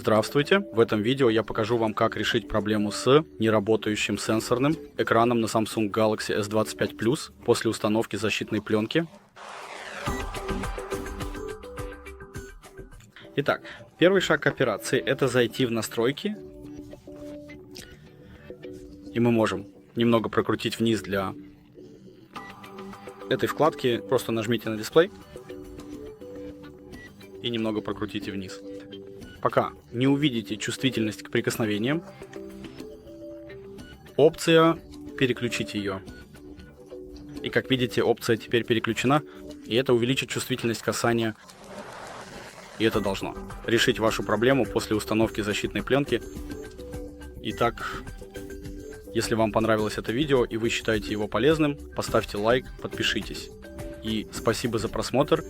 Здравствуйте! В этом видео я покажу вам, как решить проблему с неработающим сенсорным экраном на Samsung Galaxy S25 Plus после установки защитной пленки. Итак, первый шаг операции — это зайти в настройки. И мы можем немного прокрутить вниз для этой вкладки. Просто нажмите на дисплей и немного прокрутите вниз. Пока не увидите чувствительность к прикосновениям, опция «Переключить ее». И как видите, опция теперь переключена, и это увеличит чувствительность касания. И это должно решить вашу проблему после установки защитной пленки. Итак, если вам понравилось это видео и вы считаете его полезным, поставьте лайк, подпишитесь. И спасибо за просмотр.